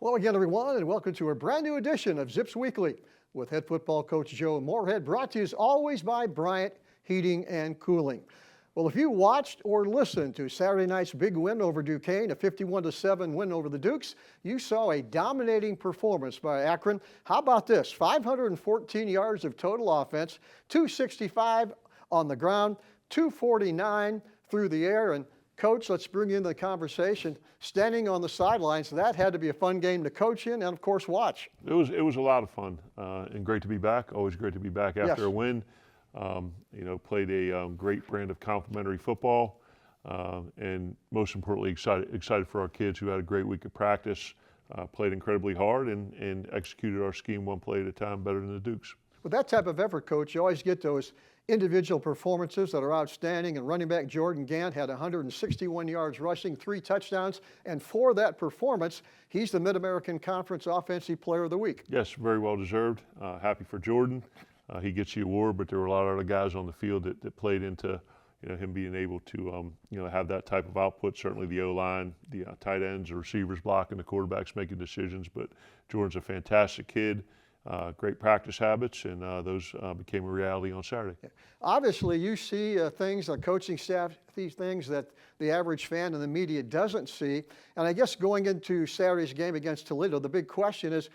Hello again, everyone, and welcome to a brand new edition of Zips Weekly with head football coach Joe Moorhead, brought to you as always by Bryant Heating and Cooling. Well, if you watched or listened to Saturday night's big win over Duquesne, a 51-7 win over the Dukes, you saw a dominating performance by Akron. How about this? 514 yards of total offense, 265 on the ground, 249 through the air, and Coach, let's bring you into the conversation. Standing on the sidelines, that had to be a fun game to coach in and, of course, watch. It was a lot of fun and great to be back. Always great to be back after a win. Played a great brand of complimentary football, and most importantly, excited for our kids who had a great week of practice, played incredibly hard, and executed our scheme one play at a time better than the Dukes. With that type of effort, Coach, you always get those individual performances that are outstanding, and running back Jordan Gant had 161 yards rushing, 3 touchdowns, and for that performance, he's the Mid-American Conference Offensive Player of the Week. Yes, very well deserved. Happy for Jordan. He gets the award, but there were a lot of other guys on the field that played into him being able to have that type of output. Certainly the O-line, the tight ends, the receivers blocking, the quarterbacks making decisions, but Jordan's a fantastic kid. Great practice habits, and those became a reality on Saturday. Obviously, you see things, the coaching staff sees things that the average fan and the media doesn't see. And I guess going into Saturday's game against Toledo, the big question is,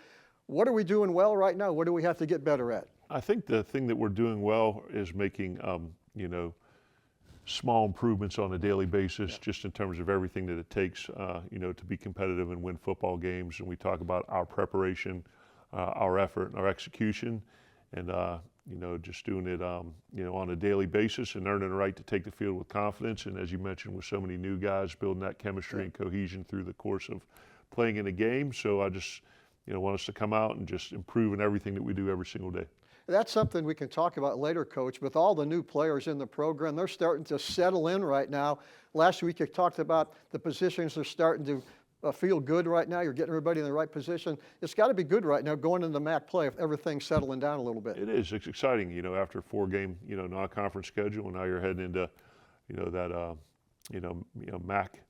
what are we doing well right now? What do we have to get better at? I think the thing that we're doing well is making, small improvements on a daily basis, just in terms of everything that it takes, to be competitive and win football games. And we talk about our preparation, our effort and our execution, and just doing it on a daily basis and earning the right to take the field with confidence. And as you mentioned, with so many new guys, building that chemistry and cohesion through the course of playing in a game. So I just want us to come out and just improve in everything that we do every single day. That's something we can talk about later, Coach. With all the new players in the program, they're starting to settle in right now. Last week you talked about the positions are starting to feel good right now. You're getting everybody in the right position. It's got to be good right now going into MAC play if everything's settling down a little bit. It is. It's exciting, after a 4-game, non-conference schedule, and now you're heading into, that, MAC,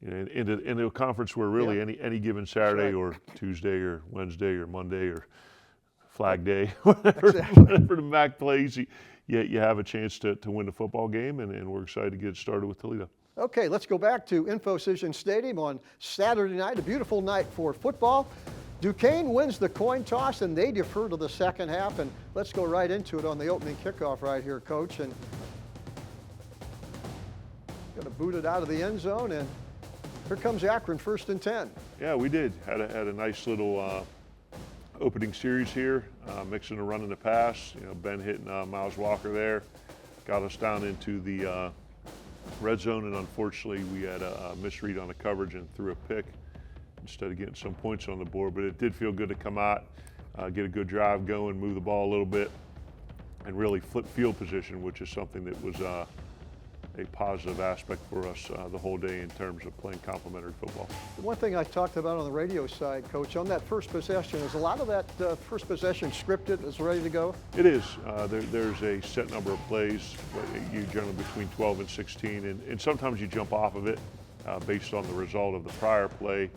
into a conference where really any given Saturday or Tuesday or Wednesday or Monday or Flag Day, whatever the MAC plays, you have a chance to win the football game, and we're excited to get it started with Toledo. Okay, let's go back to Infocision Stadium on Saturday night, a beautiful night for football. Duquesne wins the coin toss, and they defer to the second half, and let's go right into it on the opening kickoff right here, Coach. And going to boot it out of the end zone, and here comes Akron, 1st and 10. Yeah, we did. Had a nice little opening series here, mixing the run and the pass. Ben hitting Miles Walker there, got us down into the red zone, and unfortunately we had a misread on the coverage and threw a pick instead of getting some points on the board. But it did feel good to come out, get a good drive going, move the ball a little bit, and really flip field position, which is something that was a positive aspect for us the whole day in terms of playing complementary football. One thing I talked about on the radio side, Coach, on that first possession, is a lot of that first possession scripted, is ready to go? It is. There's a set number of plays, you generally between 12 and 16, and sometimes you jump off of it based on the result of the prior play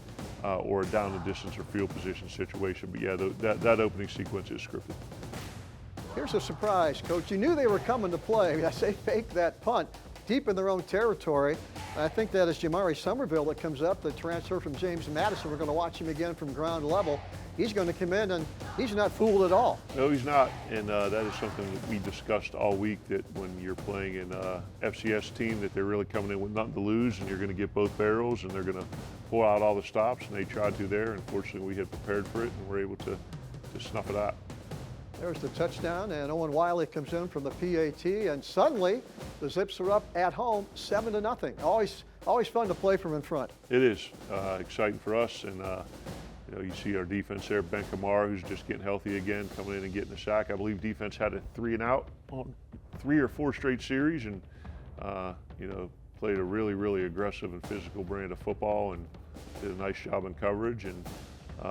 or a down the distance or field position situation. But yeah, that opening sequence is scripted. Here's a surprise, Coach. You knew they were coming to play. I say fake that punt deep in their own territory. I think that is Jamari Somerville that comes up, the transfer from James Madison. We're going to watch him again from ground level. He's going to come in, and he's not fooled at all. No, he's not, and that is something that we discussed all week, that when you're playing an FCS team, that they're really coming in with nothing to lose, and you're going to get both barrels, and they're going to pull out all the stops, and they tried to there. Unfortunately, we had prepared for it, and we're able to snuff it out. There's the touchdown, and Owen Wiley comes in from the PAT, and suddenly the Zips are up at home 7-0. Always fun to play from in front. It is exciting for us, and you see our defense there, Ben Kamara, who's just getting healthy again, coming in and getting a sack. I believe defense had a 3-and-out on 3 or 4 straight series, and played a really, really aggressive and physical brand of football, and did a nice job in coverage. And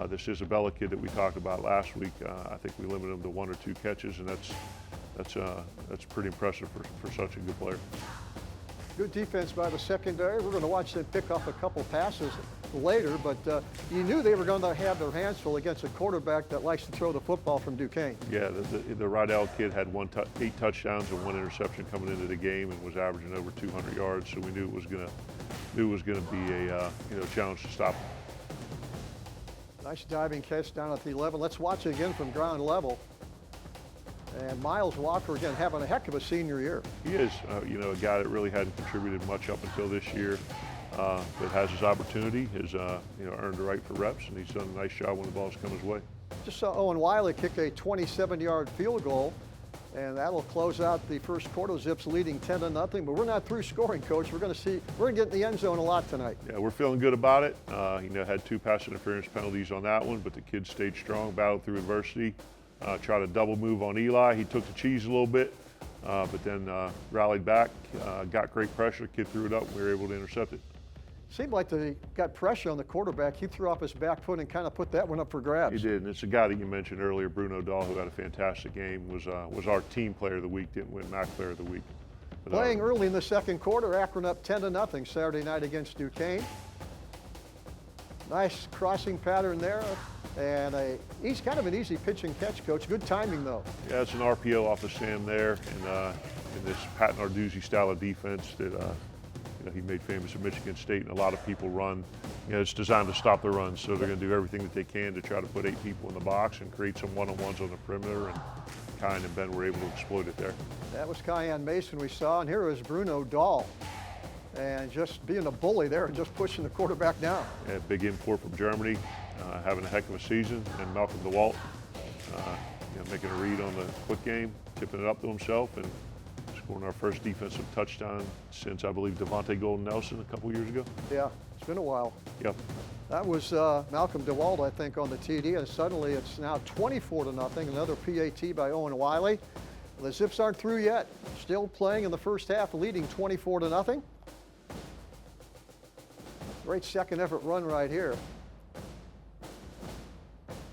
this Isabella kid that we talked about last week, I think we limited him to 1 or 2 catches, and that's pretty impressive for such a good player. Good defense by the secondary. We're going to watch them pick off a couple passes later, but you knew they were going to have their hands full against a quarterback that likes to throw the football from Duquesne. Yeah, the Rydell kid had 8 touchdowns and 1 interception coming into the game and was averaging over 200 yards, so we knew it was going to be a challenge to stop him. Nice diving catch down at the 11. Let's watch it again from ground level. And Miles Walker, again, having a heck of a senior year. He is, a guy that really hadn't contributed much up until this year, but has his opportunity, has, earned the right for reps, and he's done a nice job when the ball's come his way. Just saw Owen Wiley kick a 27-yard field goal, and that'll close out the first quarter. Zips leading 10-0, but we're not through scoring, Coach. We're going to get in the end zone a lot tonight. Yeah, we're feeling good about it. Had 2 pass interference penalties on that one, but the kids stayed strong, battled through adversity. Tried a double move on Eli. He took the cheese a little bit, but then rallied back, got great pressure. The kid threw it up, and we were able to intercept it. Seemed like they got pressure on the quarterback. He threw off his back foot and kind of put that one up for grabs. He did, and it's a guy that you mentioned earlier, Bruno Dahl, who had a fantastic game, was our team player of the week, didn't win MAC player of the week. But, playing early in the second quarter, Akron up 10-0 Saturday night against Duquesne. Nice crossing pattern there. And he's kind of an easy pitch and catch, Coach. Good timing, though. Yeah, it's an RPO off of Sam there, and in this Pat Narduzzi style of defense that he made famous at Michigan State, and a lot of people run. It's designed to stop the run, so they're going to do everything that they can to try to put 8 people in the box and create some one-on-ones on the perimeter, and Kyan and Ben were able to exploit it there. That was Kyan Mason we saw, and here is Bruno Dahl. And just being a bully there and just pushing the quarterback down. Yeah, big import from Germany, having a heck of a season. And Malcolm DeWalt, making a read on the quick game, tipping it up to himself, and scoring our first defensive touchdown since, I believe, Devontae Golden Nelson a couple years ago. Yeah, it's been a while. Yep. That was Malcolm DeWalt, I think, on the TD, and suddenly it's now 24-0. Another PAT by Owen Wiley. The Zips aren't through yet. Still playing in the first half, leading 24-0. Great second effort run right here.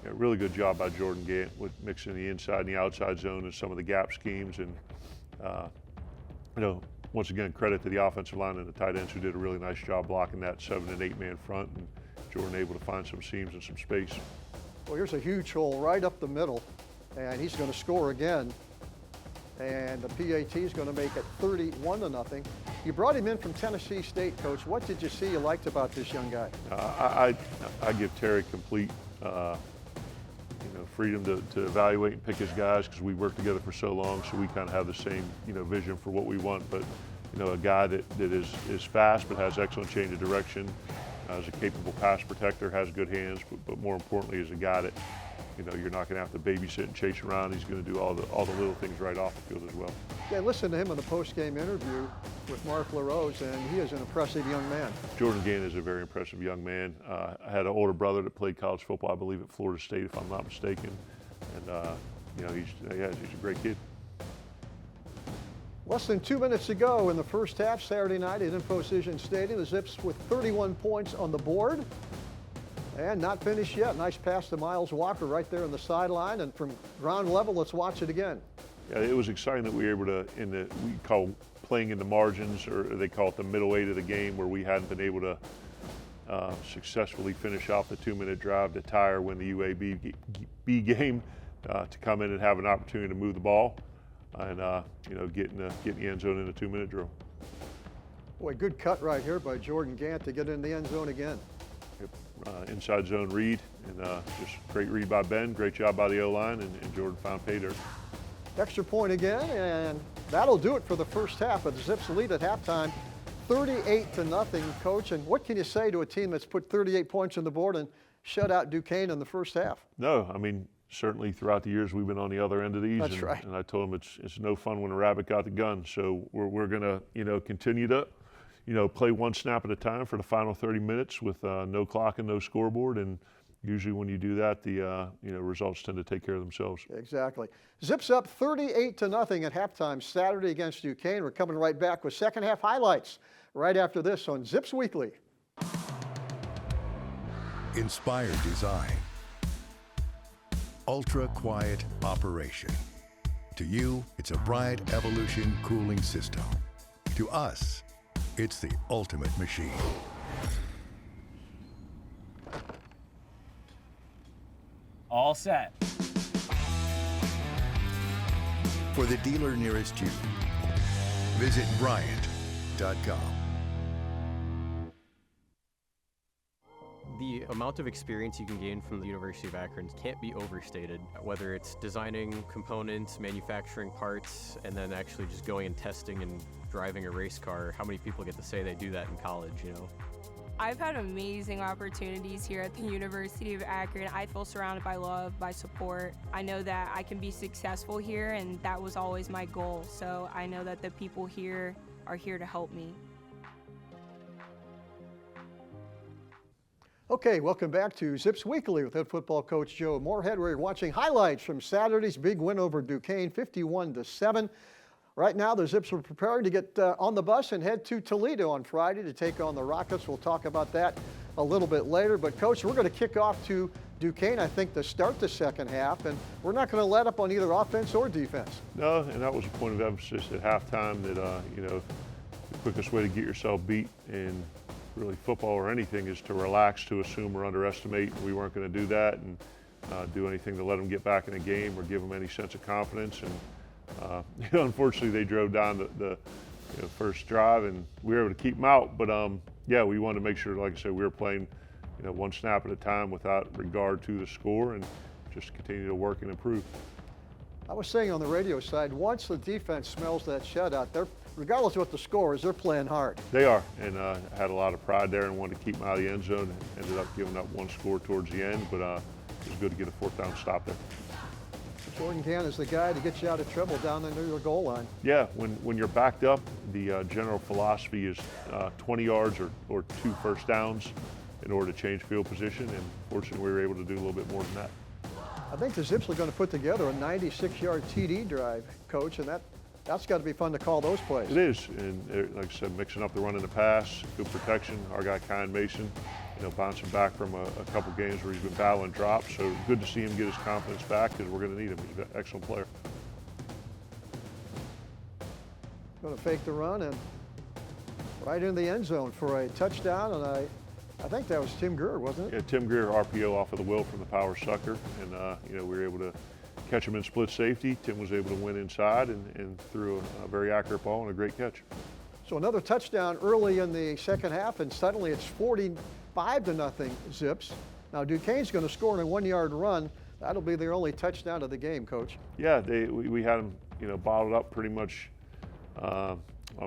Yeah, really good job by Jordan Gant with mixing the inside and the outside zone and some of the gap schemes. And, once again, credit to the offensive line and the tight ends who did a really nice job blocking that 7- and 8-man front. And Jordan able to find some seams and some space. Well, here's a huge hole right up the middle, and he's going to score again. And the PAT is going to make it 31-0. You brought him in from Tennessee State, Coach. What did you see you liked about this young guy? I give Terry complete freedom to evaluate and pick his guys because we worked together for so long, so we kind of have the same vision for what we want. But a guy that is fast but has excellent change of direction, is a capable pass protector, has good hands, but more importantly is a guy that you're not going to have to babysit and chase around. He's going to do all the little things right off the field as well. Yeah, listen to him in the post-game interview with Mark LaRose, and he is an impressive young man. Jordan Gant is a very impressive young man. I had an older brother that played college football, I believe, at Florida State, if I'm not mistaken. And, he's a great kid. Less than 2 minutes to go in the first half, Saturday night at InfoCision Stadium. The Zips with 31 points on the board. And not finished yet. Nice pass to Miles Walker right there on the sideline. And from ground level, let's watch it again. Yeah, it was exciting that we were able to, we call playing in the margins, or they call it the middle 8 of the game, where we hadn't been able to successfully finish off the 2-minute drive to tie or win the UAB game, to come in and have an opportunity to move the ball and, get in the end zone in a 2-minute drill. Boy, good cut right here by Jordan Gant to get in the end zone again. Inside zone read, and just great read by Ben, great job by the O-line, and Jordan found pay dirt. Extra point again, and that'll do it for the first half. But the Zips lead at halftime, 38-0, Coach. And what can you say to a team that's put 38 points on the board and shut out Duquesne in the first half? No, I mean, certainly throughout the years we've been on the other end of these. That's right. And I told them it's no fun when a rabbit got the gun. So we're going to, continue to play one snap at a time for the final 30 minutes with no clock and no scoreboard. And usually when you do that, the results tend to take care of themselves. Exactly. Zips up 38-0 at halftime Saturday against Duquesne. We're coming right back with second half highlights right after this on Zips Weekly. Inspired design. Ultra quiet operation. To you, it's a Bryant Evolution cooling system. To us, It's the ultimate machine. All set. For the dealer nearest you, visit Bryant.com. The amount of experience you can gain from the University of Akron can't be overstated, whether it's designing components, manufacturing parts, and then actually just going and testing and driving a race car. How many people get to say they do that in college, you know? I've had amazing opportunities here at the University of Akron. I feel surrounded by love, by support. I know that I can be successful here, and that was always my goal. So I know that the people here are here to help me. Okay, welcome back to Zips Weekly with head football coach Joe Moorhead. We're watching highlights from Saturday's big win over Duquesne, 51-7. Right now, the Zips are preparing to get on the bus and head to Toledo on Friday to take on the Rockets. We'll talk about that a little bit later. But, Coach, we're going to kick off to Duquesne, I think, to start the second half, and we're not going to let up on either offense or defense. No, and that was a point of emphasis at halftime that, you know, the quickest way to get yourself beat in really football or anything is to relax, to assume or underestimate. We weren't going to do that and do anything to let them get back in the game or give them any sense of confidence. And you know, unfortunately, they drove down the first drive, and we were able to keep them out. But yeah, we wanted to make sure, like I said, we were playing one snap at a time without regard to the score, and just continue to work and improve. I was saying on the radio side, once the defense smells that shutout, regardless of what the score is, they're playing hard. They are, and had a lot of pride there and wanted to keep them out of the end zone. Ended up giving up one score towards the end, but it was good to get a fourth down stop there. Jordan Gann is the guy to get you out of trouble down under your goal line. Yeah, when you're backed up, the general philosophy is 20 yards or 2 first downs in order to change field position, and fortunately we were able to do a little bit more than that. I think the Zips are going to put together a 96-yard TD drive, Coach, and that's got to be fun to call those plays. It is, and like I said, mixing up the run and the pass, good protection. Our guy, Kyan Mason, bouncing back from a couple games where he's been battling drops. So good to see him get his confidence back, because we're going to need him. He's an excellent player. Going to fake the run and right in the end zone for a touchdown, and I think that was Tim Greer, wasn't it? Yeah, Tim Greer, RPO off of the wheel from the power sucker, and we were able to catch him in split safety. Tim was able to win inside and threw a very accurate ball and a great catch. So another touchdown early in the second half, and suddenly it's 45-0 Zips. Now Duquesne's going to score in a 1-yard run. That'll be their only touchdown of the game, Coach. Yeah, we had them bottled up pretty much on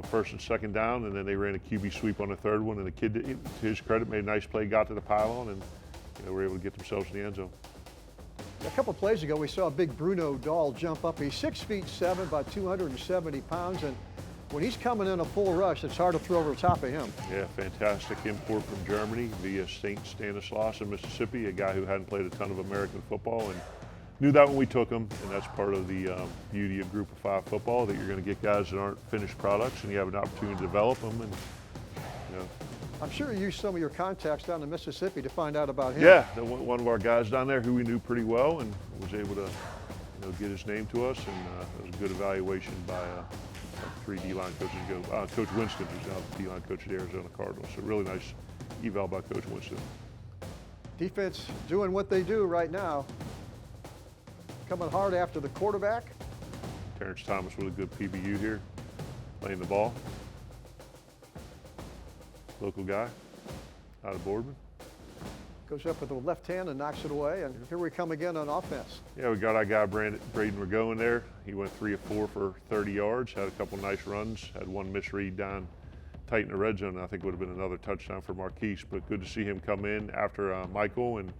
first and second down, and then they ran a QB sweep on the third one, and the kid, to his credit, made a nice play, got to the pylon, and were able to get themselves in the end zone. A couple plays ago, we saw a big Bruno Dahl jump up. He's 6'7", about 270 pounds, and when he's coming in a full rush, it's hard to throw over the top of him. Yeah, fantastic import from Germany via St. Stanislaus in Mississippi, a guy who hadn't played a ton of American football, and knew that when we took him, and that's part of the beauty of Group of 5 football, that you're going to get guys that aren't finished products, and you have an opportunity to develop them. And I'm sure you used some of your contacts down in Mississippi to find out about him. Yeah, one of our guys down there who we knew pretty well, and was able to get his name to us, and it was a good evaluation by 3 D-line coaches ago. Coach Winston, who's now the D-line coach at Arizona Cardinals. So really nice eval by Coach Winston. Defense doing what they do right now. Coming hard after the quarterback. Terrence Thomas with a good PBU here, playing the ball. Local guy out of Boardman. Goes up with the left hand and knocks it away, and here we come again on offense. Yeah, we got our guy Braden Ragon there. He went 3 of 4 for 30 yards, had a couple nice runs, had one misread down tight in the red zone. I think would have been another touchdown for Marquise, but good to see him come in after Michael and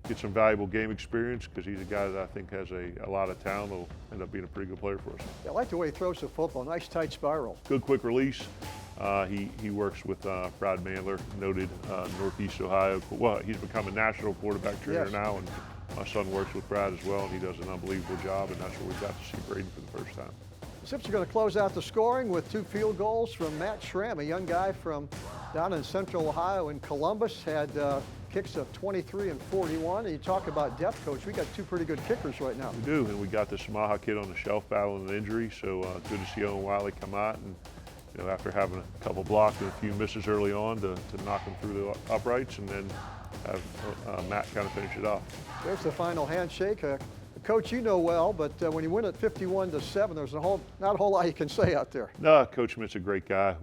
get some valuable game experience, because he's a guy that I think has a lot of talent. Will end up being a pretty good player for us. Yeah, I like the way he throws the football. Nice tight spiral. Good quick release. He works with Brad Mandler, noted Northeast Ohio. Well, he's become a national quarterback trainer now, and my son works with Brad as well, and he does an unbelievable job, and that's where we got to see Braden for the first time. The Zips are going to close out the scoring with 2 field goals from Matt Schramm, a young guy from down in Central Ohio in Columbus, had kicks of 23 and 41. And you talk about depth, Coach. We got 2 pretty good kickers right now. We do, and we got the Samaha kid on the shelf battling an injury, so good to see Owen Wiley come out and after having a couple blocks and a few misses early on to knock them through the uprights, and then have Matt kind of finish it off. There's the final handshake. Coach, you know well, but when you win at 51-7, there's not a whole lot you can say out there. No, Coach Schmidt's a great guy.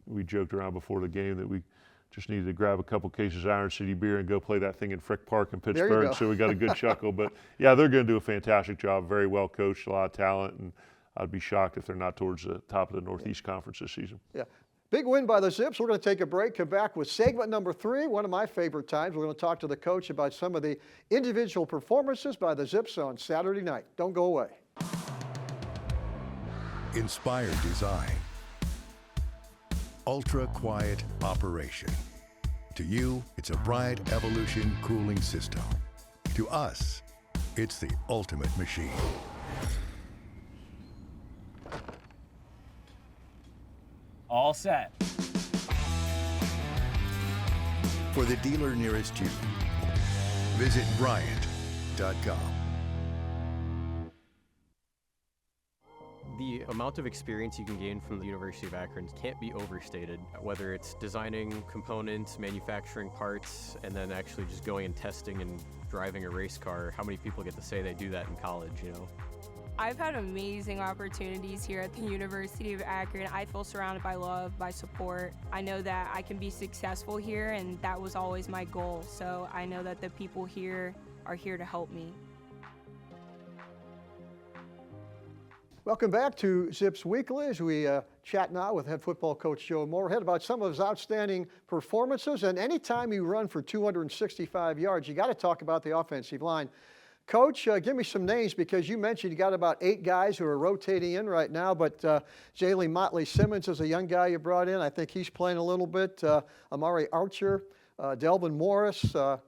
We joked around before the game that we just needed to grab a couple cases of Iron City beer and go play that thing in Frick Park in Pittsburgh. So we got a good chuckle. But yeah, they're going to do a fantastic job. Very well coached, a lot of talent, and I'd be shocked if they're not towards the top of the Northeast Conference this season. Yeah. Big win by the Zips. We're going to take a break, come back with segment number 3, one of my favorite times. We're going to talk to the coach about some of the individual performances by the Zips on Saturday night. Don't go away. Inspired design. Ultra quiet operation. To you, it's a Bryant Evolution cooling system. To us, it's the ultimate machine. All set. For the dealer nearest you, visit Bryant.com. The amount of experience you can gain from the University of Akron can't be overstated, whether it's designing components, manufacturing parts, and then actually just going and testing and driving a race car. How many people get to say they do that in college, you know? I've had amazing opportunities here at the University of Akron. I feel surrounded by love, by support. I know that I can be successful here, and that was always my goal. So I know that the people here are here to help me. Welcome back to Zips Weekly as we chat now with head football coach Joe Moorhead about some of his outstanding performances. And anytime you run for 265 yards, you got to talk about the offensive line. Coach, give me some names, because you mentioned you got about 8 guys who are rotating in right now, but Jaylee Motley Simmons is a young guy you brought in. I think he's playing a little bit. Amari Archer, Delvin Morris, a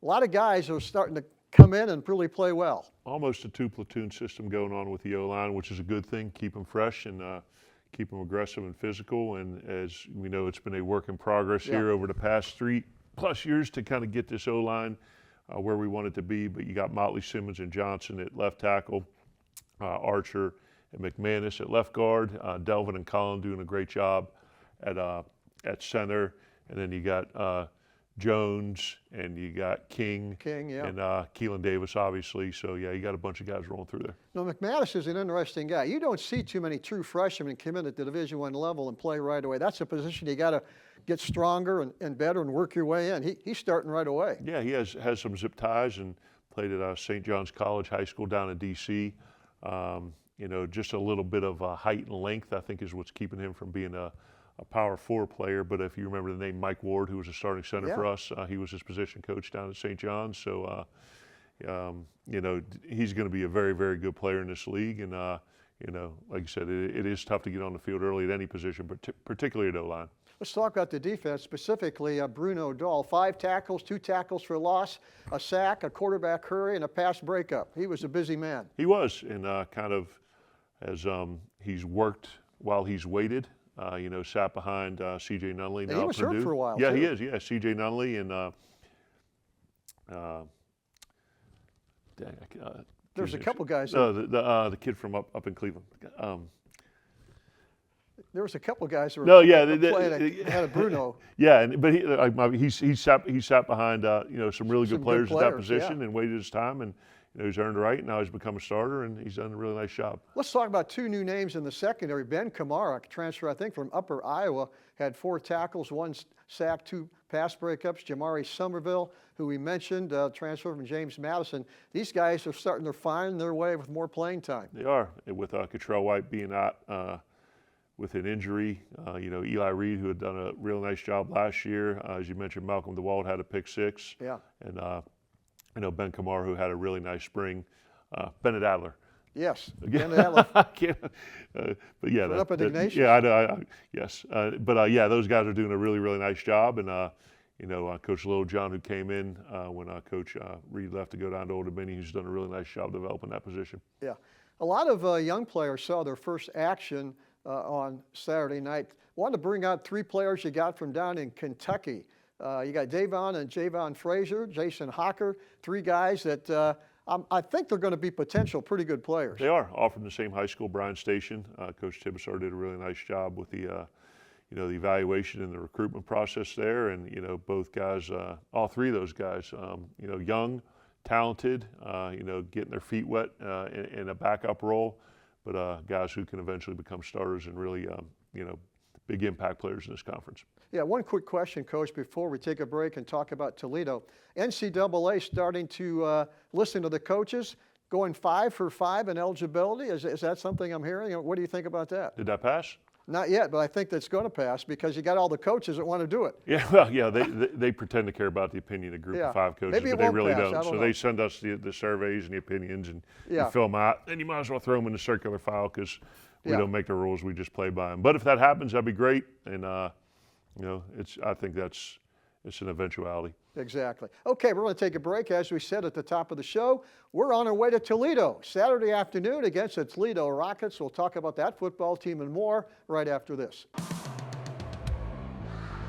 lot of guys are starting to come in and really play well. Almost a 2-platoon system going on with the O-line, which is a good thing. Keep them fresh and keep them aggressive and physical. And as we know, it's been a work in progress here over the past 3+ years to kind of get this O-line where we want it to be. But you got Motley, Simmons, and Johnson at left tackle, Archer and McManus at left guard, Delvin and Collin doing a great job at center, and then you got Jones and you got King and Keelan Davis, obviously. So yeah, you got a bunch of guys rolling through there. No, McManus is an interesting guy. You don't see too many true freshmen come in at the Division I level and play right away. That's a position you got to get stronger and better and work your way in. He's starting right away. Yeah, he has some zip ties and played at St. John's College High School down in D.C. You know, just a little bit of height and length, I think, is what's keeping him from being a Power 4 player. But if you remember the name Mike Ward, who was a starting center for us, he was his position coach down at St. John's. So, you know, he's going to be a very, very good player in this league. And, you know, like you said, it is tough to get on the field early at any position, but particularly at O-line. Let's talk about the defense, specifically Bruno Dahl. 5 tackles, 2 tackles for loss, a sack, a quarterback hurry, and a pass breakup. He was a busy man. He was, and kind of as he's worked while he's waited. You know, sat behind C.J. Nunley. And he was hurt for a while, Yeah, too. he is. Yeah, C.J. Nunley and There's a couple guys. The kid from up in Cleveland. There was a couple guys who were playing ahead of Bruno. Yeah, but he sat behind you know, some really good players at that position and waited his time, and you know, he's earned the right. Now he's become a starter, and he's done a really nice job. Let's talk about 2 new names in the secondary. Ben Kamara, transfer, I think, from Upper Iowa, had 4 tackles, 1 sack, 2 pass breakups. Jamari Somerville, who we mentioned, transfer from James Madison. These guys are starting to find their way with more playing time. They are, with Cottrell White being out with an injury. You know, Eli Reed, who had done a real nice job last year. As you mentioned, Malcolm DeWald had a pick 6. Yeah. And you know, Ben Kamara, who had a really nice spring. Bennett Adler. Yes, Bennett Adler. But yeah, up at Ignatius. Yeah, I know. Yes, but yeah, those guys are doing a really, really nice job. And you know, Coach Littlejohn, who came in when Coach Reed left to go down to Old Dominion, who's done a really nice job developing that position. Yeah, a lot of young players saw their first action on Saturday night. Wanted to bring out 3 players you got from down in Kentucky. You got Davon and Javon Frazier, Jason Hocker, 3 guys that I think they're going to be potential pretty good players. They are, all from the same high school, Bryan Station. Coach Tibesar did a really nice job with the the evaluation and the recruitment process there. And, both guys, all three of those guys, young, talented, getting their feet wet in a backup role, but guys who can eventually become starters and really, big impact players in this conference. Yeah, one quick question, Coach, before we take a break and talk about Toledo. NCAA starting to listen to the coaches, going 5 for 5 in eligibility. Is that something I'm hearing? What do you think about that? Did that pass? Not yet, but I think that's going to pass because you got all the coaches that want to do it. Yeah, well, yeah, they pretend to care about the opinion of Group of 5 coaches, Maybe it but they won't really pass. I don't. don't So know. they send us the surveys and the opinions, and Yeah. you fill them out, and you might as well throw them in the circular file because we Yeah. don't make the rules; we just play by them. But if that happens, that'd be great, and I think it's an eventuality. Exactly. Okay, we're going to take a break. As we said at the top of the show, we're on our way to Toledo Saturday afternoon against the Toledo Rockets. We'll talk about that football team and more right after this.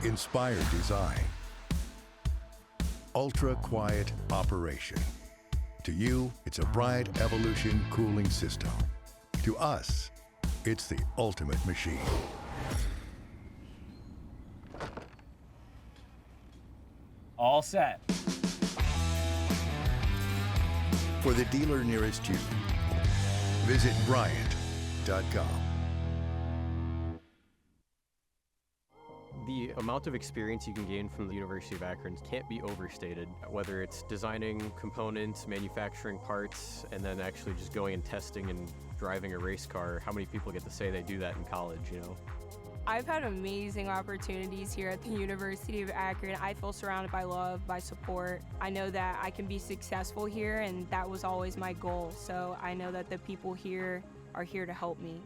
Inspired design. Ultra quiet operation. To you, it's a Bright Evolution cooling system. To us, it's the ultimate machine. All set. For the dealer nearest you, visit Bryant.com. The amount of experience you can gain from the University of Akron can't be overstated, whether it's designing components, manufacturing parts, and then actually just going and testing and driving a race car. How many people get to say they do that in college, I've had amazing opportunities here at the University of Akron. I feel surrounded by love, by support. I know that I can be successful here, and that was always my goal. So I know that the people here are here to help me.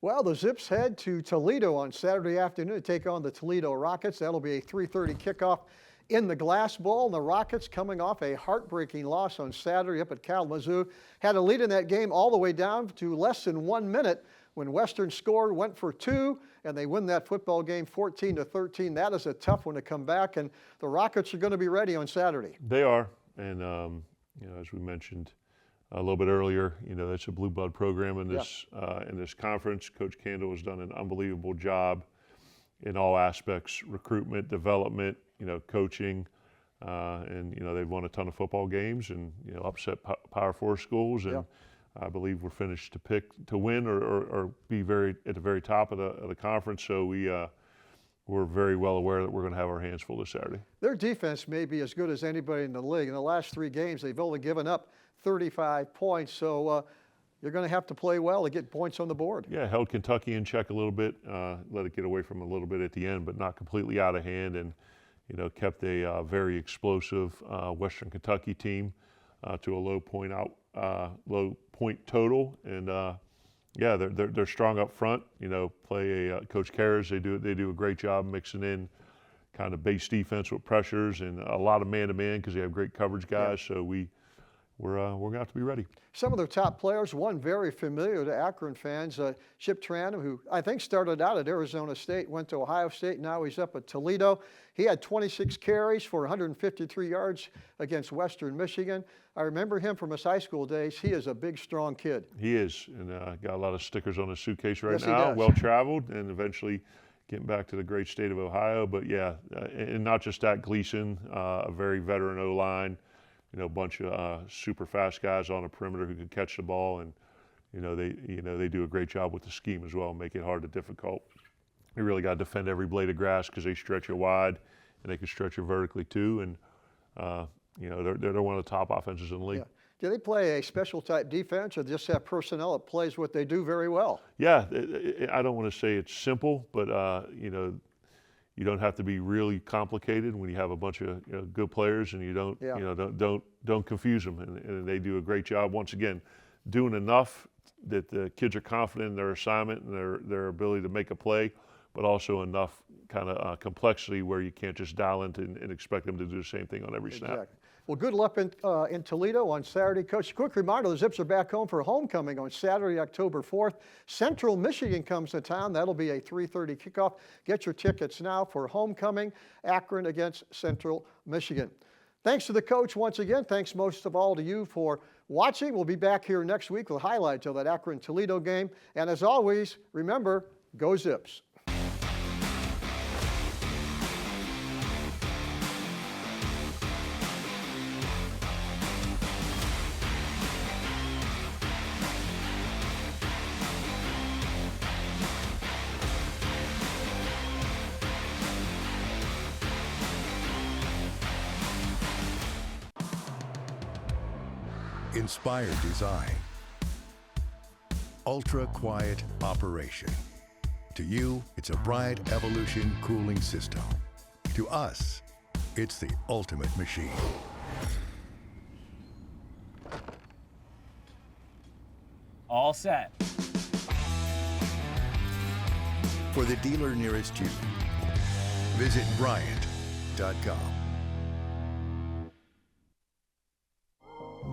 Well, the Zips head to Toledo on Saturday afternoon to take on the Toledo Rockets. That'll be a 3:30 kickoff in the Glass Bowl. And the Rockets, coming off a heartbreaking loss on Saturday up at Kalamazoo, had a lead in that game all the way down to less than 1 minute when Western scored, went for 2, and they win that football game 14-13. That is a tough one to come back, and the Rockets are going to be ready on Saturday. They are, and as we mentioned a little bit earlier, that's a blue blood program in this conference. Coach Candle has done an unbelievable job in all aspects: recruitment, development, coaching, and they've won a ton of football games and upset Power 4 schools, and I believe we're finished to win or be at the very top of the conference. So we're very well aware that we're going to have our hands full this Saturday. Their defense may be as good as anybody in the league. In the last 3 games, they've only given up 35 points, so you're going to have to play well to get points on the board. Yeah, held Kentucky in check a little bit, let it get away from a little bit at the end, but not completely out of hand, and kept a very explosive Western Kentucky team to a low point total, and they're strong up front. Play Coach Karras, they do a great job mixing in kind of base defense with pressures and a lot of man-to-man because they have great coverage guys. So we're going to have to be ready. Some of their top players, one very familiar to Akron fans, Chip Tranum, who I think started out at Arizona State, went to Ohio State, now he's up at Toledo. He had 26 carries for 153 yards against Western Michigan. I remember him from his high school days. He is a big, strong kid. He is, and got a lot of stickers on his suitcase right Yes, he now, does. well-traveled, and eventually getting back to the great state of Ohio. But and not just that, Gleason, a very veteran O-line, a bunch of super fast guys on the perimeter who can catch the ball, and they do a great job with the scheme as well, make it hard to difficult. You really got to defend every blade of grass because they stretch you wide, and they can stretch you vertically too. And they're one of the top offenses in the league. Yeah. Do they play a special type defense or just have personnel that plays what they do very well? Yeah, I don't want to say it's simple, but you don't have to be really complicated when you have a bunch of good players, and you don't confuse them. And they do a great job once again, doing enough that the kids are confident in their assignment and their ability to make a play, but also enough kind of complexity where you can't just dial into and expect them to do the same thing on every snap. Exactly. Well, good luck in Toledo on Saturday. Coach, quick reminder, the Zips are back home for homecoming on Saturday, October 4th. Central Michigan comes to town. That'll be a 3:30 kickoff. Get your tickets now for homecoming, Akron against Central Michigan. Thanks to the coach once again. Thanks most of all to you for watching. We'll be back here next week with highlights of that Akron-Toledo game. And as always, remember, go Zips. Inspired design. Ultra quiet operation. To you, it's a Bright Evolution cooling system. To us, it's the ultimate machine. All set. For the dealer nearest you, visit Bryant.com.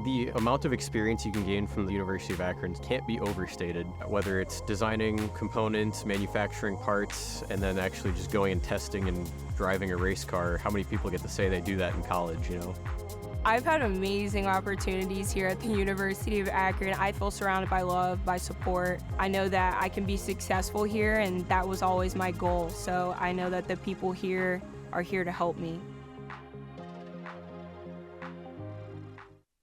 The amount of experience you can gain from the University of Akron can't be overstated, whether it's designing components, manufacturing parts, and then actually just going and testing and driving a race car. How many people get to say they do that in college, you know? I've had amazing opportunities here at the University of Akron. I feel surrounded by love, by support. I know that I can be successful here, and that was always my goal. So I know that the people here are here to help me.